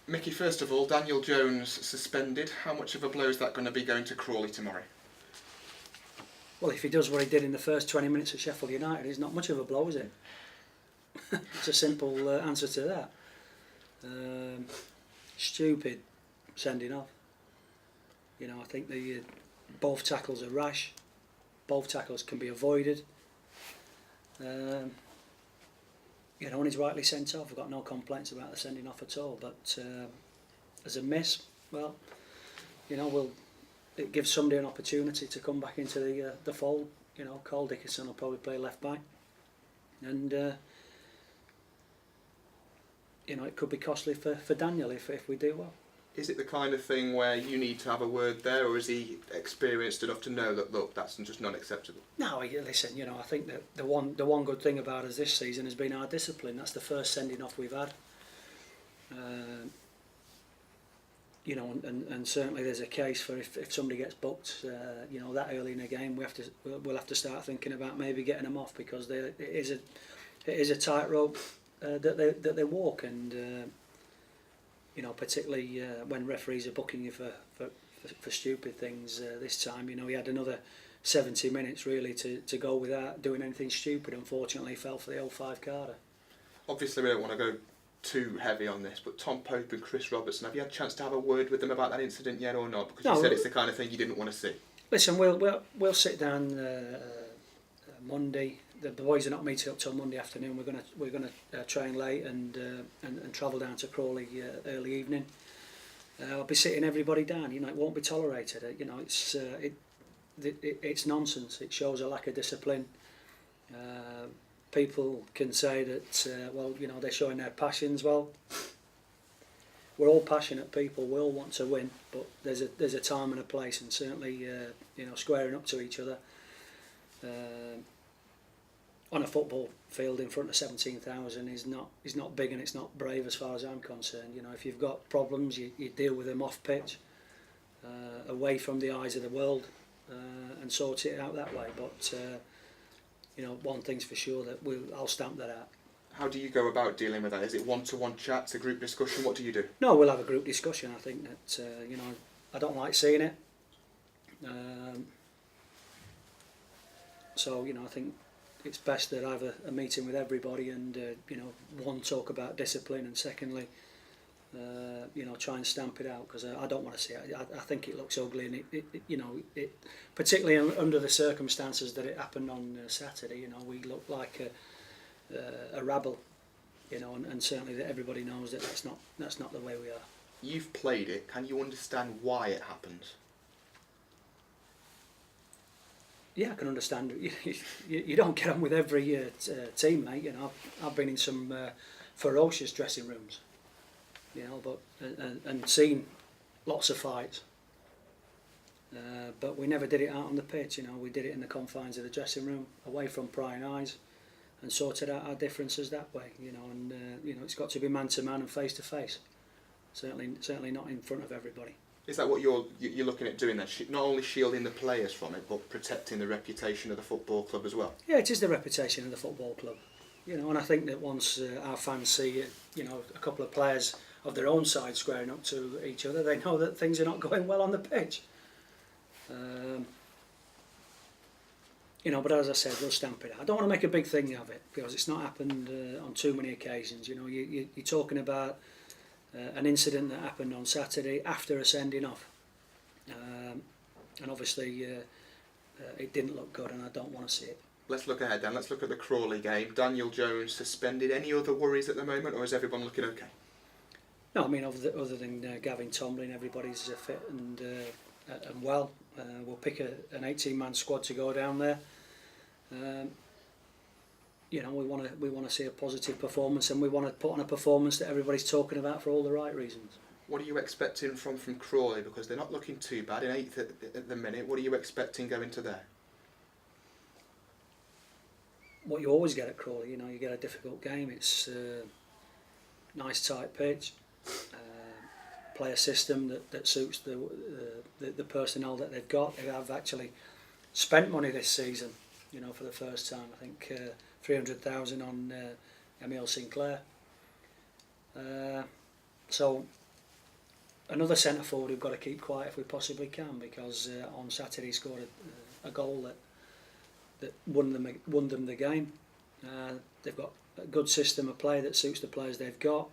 Micky, first of all, Daniel Jones suspended. How much of a blow is that going to be going to Crawley tomorrow? Well, if he does what he did in the first 20 minutes at Sheffield United, it's not much of a blow, is it? It's a simple answer to that. Stupid sending off. You know, I think both tackles are rash. Both tackles can be avoided. You know, and he's rightly sent off. I've got no complaints about the sending off at all. But as a miss, well, you know, it gives somebody an opportunity to come back into the fold. You know, Cole Dickinson will probably play left back, and you know, it could be costly for Daniel if we do well. Is it the kind of thing where you need to have a word there, or is he experienced enough to know that, look, that's just not acceptable? No, listen, you know, I think that the one good thing about us this season has been our discipline. That's the first sending off we've had. You know, and certainly there's a case for if somebody gets booked, you know, that early in the game, we'll have to start thinking about maybe getting them off, because it is a tightrope that they walk, and you know, particularly when referees are booking you for stupid things. This time, you know, he had another 70 minutes really to go without doing anything stupid. Unfortunately, he fell for the old 5-carder. Obviously, we don't want to go too heavy on this, but Tom Pope and Chris Robertson, have you had a chance to have a word with them about that incident yet or not? Because you said it's the kind of thing you didn't want to see. Listen, we'll sit down Monday. The boys are not meeting up till Monday afternoon. We're gonna train late and travel down to Crawley early evening. I'll be sitting everybody down. You know, it won't be tolerated. You know, it's nonsense. It shows a lack of discipline. People can say that, well, you know, they're showing their passions. Well, we're all passionate people. We all want to win, but there's a time and a place, and certainly, you know, squaring up to each other on a football field in front of 17,000 is not big, and it's not brave as far as I'm concerned. You know, if you've got problems, you deal with them off pitch, away from the eyes of the world, and sort it out that way. But you know, one thing's for sure, that I'll stamp that out. How do you go about dealing with that? Is it one-to-one chats, a group discussion? What do you do? No, we'll have a group discussion. I think that you know, I don't like seeing it. So you know, I think it's best that I have a meeting with everybody, and you know, one, talk about discipline, and secondly, you know, try and stamp it out, because I don't want to see it. I think it looks ugly, and it you know, it particularly under the circumstances that it happened on Saturday. You know, we look like a rabble, you know, and certainly that everybody knows that that's not the way we are. You've played it. Can you understand why it happened? Yeah, I can understand. You don't get on with every teammate. You know, I've been in some ferocious dressing rooms, you know, but and seen lots of fights. But we never did it out on the pitch. You know, we did it in the confines of the dressing room, away from prying eyes, and sorted out our differences that way. You know, and you know, it's got to be man to man and face to face. Certainly not in front of everybody. Is that what you're looking at doing then? Not only shielding the players from it, but protecting the reputation of the football club as well? Yeah, it is the reputation of the football club. You know, and I think that once our fans see, you know, a couple of players of their own side squaring up to each other, they know that things are not going well on the pitch. You know, but as I said, we'll stamp it out. I don't want to make a big thing of it, because it's not happened on too many occasions. You know, you're talking about an incident that happened on Saturday after a sending off, and obviously it didn't look good, and I don't want to see it. Let's look ahead then. Let's look at the Crawley game. Daniel Jones suspended. Any other worries at the moment, or is everyone looking okay? No, I mean, other than Gavin Tomlin, everybody's fit and well. We'll pick an 18-man squad to go down there. You know, we want to see a positive performance, and we want to put on a performance that everybody's talking about for all the right reasons. What are you expecting from Crawley? Because they're not looking too bad in 8th at the minute. What are you expecting going to there? What you always get at Crawley, you know, you get a difficult game. It's nice tight pitch, play a system that suits the personnel that they've got. They have actually spent money this season, you know, for the first time. I think 300,000 on Emile Sinclair. So, another centre forward we've got to keep quiet if we possibly can, because on Saturday he scored a goal that won them the game. They've got a good system of play that suits the players they've got.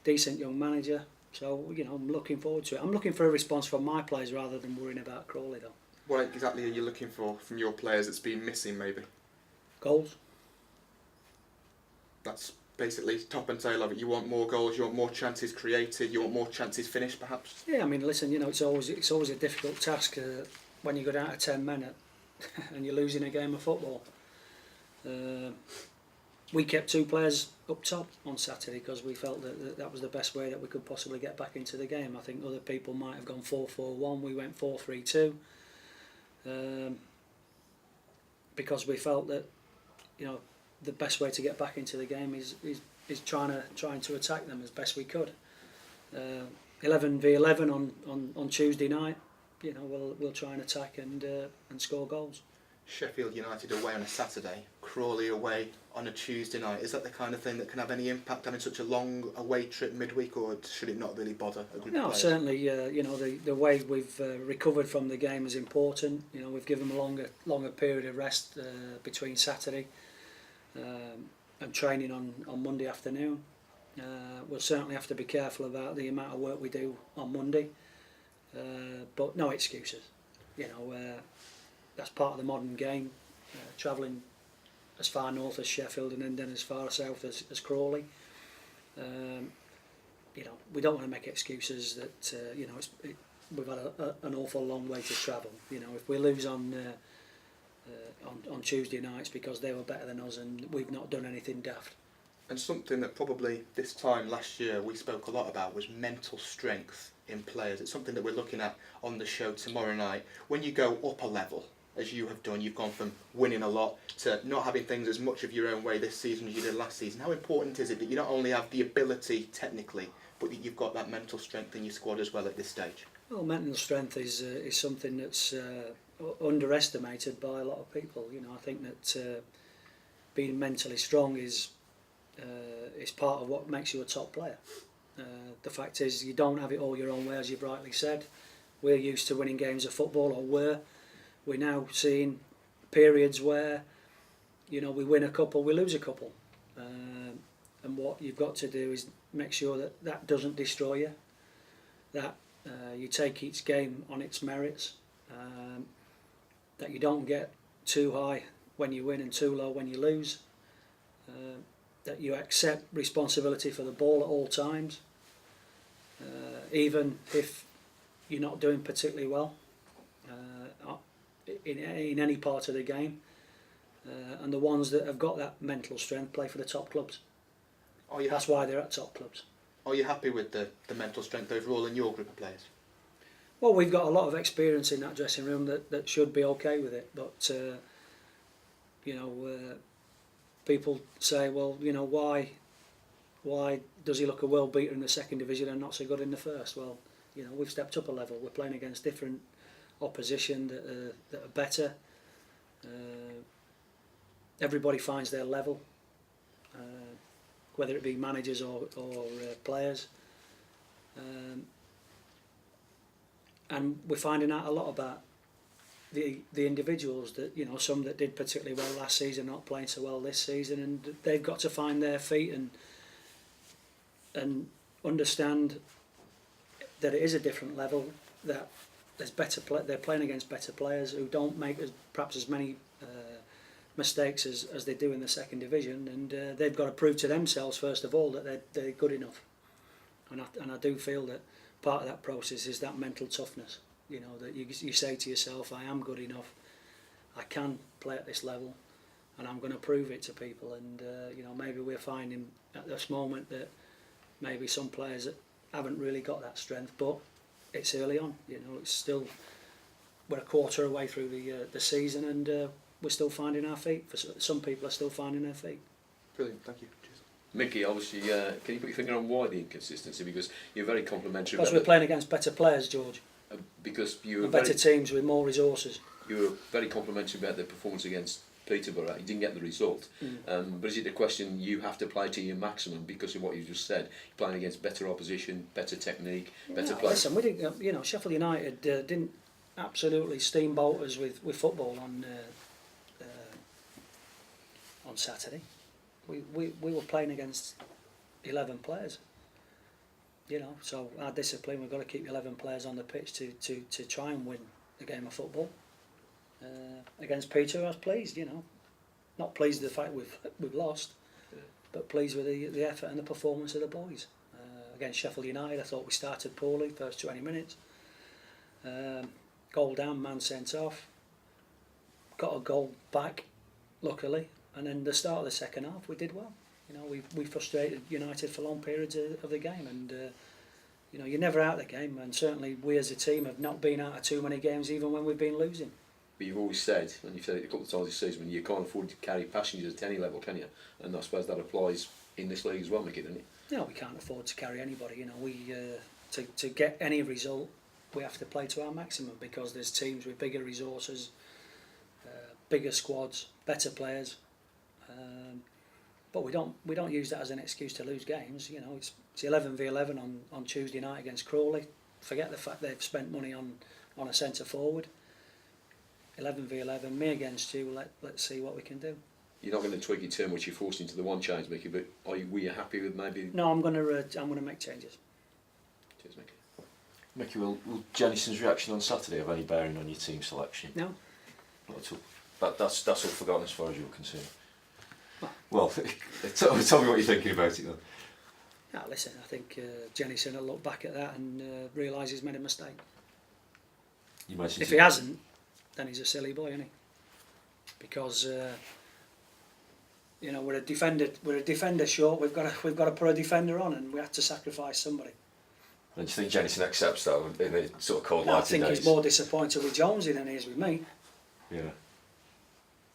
Decent young manager. So, I'm looking forward to it. I'm looking for a response from my players rather than worrying about Crawley, though. What exactly are you looking for from your players that's been missing, maybe? Goals. That's basically top and tail of it. You want more goals, you want more chances created, you want more chances finished, perhaps? Yeah, I mean, listen, it's always a difficult task when you go down to 10 men and you're losing a game of football. We kept 2 players up top on Saturday because we felt that was the best way that we could possibly get back into the game. I think other people might have gone 4-4-1. We went 4-3-2 because we felt that the best way to get back into the game is trying to attack them as best we could. 11v11 on Tuesday night. We'll try and attack and score goals. Sheffield United away on a Saturday, Crawley away on a Tuesday night. Is that the kind of thing that can have any impact, having such a long away trip midweek, or should it not really bother a group of players? Certainly. The way we've recovered from the game is important. We've given them a longer period of rest between Saturday and training on Monday afternoon. We'll certainly have to be careful about the amount of work we do on Monday, but no excuses. That's part of the modern game, travelling as far north as Sheffield and then as far south as Crawley. We don't want to make excuses that we've had an awful long way to travel. If we lose on Tuesday nights because they were better than us and we've not done anything daft. And something that probably this time last year we spoke a lot about was mental strength in players. It's something that we're looking at on the show tomorrow night. When you go up a level, as you have done, you've gone from winning a lot to not having things as much of your own way this season as you did last season. How important is it that you not only have the ability technically, but that you've got that mental strength in your squad as well at this stage? Well, mental strength is something that's underestimated by a lot of people. I think that being mentally strong is part of what makes you a top player. The fact is, you don't have it all your own way, as you've rightly said. We're used to winning games of football, or we're now seeing periods where we win a couple, we lose a couple, and what you've got to do is make sure that doesn't destroy you, that you take each game on its merits, that you don't get too high when you win and too low when you lose, that you accept responsibility for the ball at all times, even if you're not doing particularly well in any part of the game, and the ones that have got that mental strength play for the top clubs. That's why they're at top clubs. Are you happy with the mental strength overall in your group of players? Well, we've got a lot of experience in that dressing room that should be okay with it, but people say, well, why does he look a world beater in the second division and not so good in the first? Well, we've stepped up a level. We're playing against different opposition that are better. Everybody finds their level, whether it be managers or players, and we're finding out a lot about the individuals that some that did particularly well last season not playing so well this season, and they've got to find their feet and understand that it is a different level, that there's they're playing against better players who don't make perhaps as many mistakes as they do in the second division, and they've got to prove to themselves first of all that they're good enough, and I do feel that part of that process is that mental toughness, that you say to yourself, I am good enough, I can play at this level, and I'm going to prove it to people. And maybe we're finding at this moment that maybe some players that haven't really got that strength, but it's early on. It's still, we're a quarter away through the season, and we're still finding our feet. For some people are still finding their feet. Brilliant, thank you. Cheers. Micky, obviously, can you put your finger on why the inconsistency? Because you're very complimentary. Because we're playing against better players, George. Because you were better teams with more resources. You were very complimentary about the performance against Peterborough. He didn't get the result. But is it a question you have to play to your maximum because of what you just said? You're playing against better opposition, better technique, better players. Listen, we didn't. You know, Sheffield United didn't absolutely steamboat us with football on Saturday. We were playing against 11 players. You know, so our discipline, we've got to keep 11 players on the pitch to try and win the game of football. Against Peter, I was pleased, you know. Not pleased with the fact we've lost, but pleased with the effort and the performance of the boys. Against Sheffield United, I thought we started poorly, first 20 minutes. Goal down, man sent off. Got a goal back, luckily, and then the start of the second half, we did well. You know, we frustrated United for long periods of the game, and you know, you're never out of the game, and certainly we as a team have not been out of too many games, even when we've been losing. But you've always said, and you've said it a couple of times this season, you can't afford to carry passengers at any level, can you? And I suppose that applies in this league as well, Micky, doesn't it? No, we can't afford to carry anybody. You know, we to get any result, we have to play to our maximum, because there's teams with bigger resources, bigger squads, better players. But we don't use that as an excuse to lose games. You know, it's 11v11 on Tuesday night against Crawley. Forget the fact they've spent money on a centre forward. 11v11, me against you. Let's see what we can do. You're not going to tweak your term, which you're forced into the one change, Micky. But were you happy with maybe? No, I'm gonna make changes. Cheers, Micky. Micky, will Jennison's reaction on Saturday have any bearing on your team selection? No. Not at all. That's all forgotten as far as you're concerned. Well, tell me what you're thinking about it then. No, listen, I think Jennison will look back at that and realise he's made a mistake. You mentioned if he hasn't, then he's a silly boy, isn't he? Because you know, we're a defender short. We've got to put a defender on, and we have to sacrifice somebody. And do you think Jennison accepts that in the sort of cold light I of think days? he's more disappointed with Jonesy than he is with me. Yeah.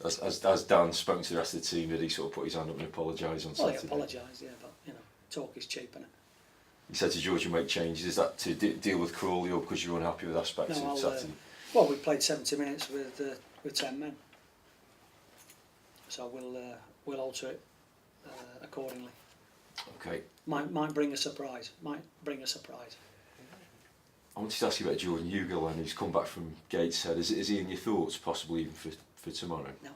As Dan spoke to the rest of the team, did he sort of put his hand up and apologise on Saturday? Well, he apologised, yeah, but you know, talk is cheap, isn't it? He said to George, you make changes. Is that to deal with Crawley, or because you're unhappy with aspects of Saturday? Well, we played 70 minutes with 10 men, so we'll alter it accordingly. Okay. Might bring a surprise. Might bring a surprise. I wanted to ask you about Jordan Ugle, and he's come back from Gateshead. Is he in your thoughts, possibly even for tomorrow? No.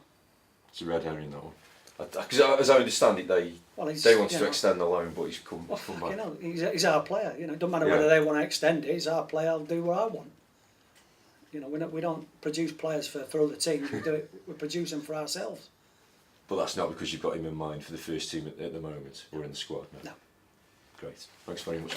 It's a red herring, that one. Because as I understand it, they wanted to extend the loan, but he's come back. You know, he's our player. You know, it doesn't matter Yeah. whether they want to extend it. He's our player. I'll do what I want. You know, we don't produce players for other teams. We produce them for ourselves. But that's not because you've got him in mind for the first team at the moment, or in the squad. No. Great. Thanks very much.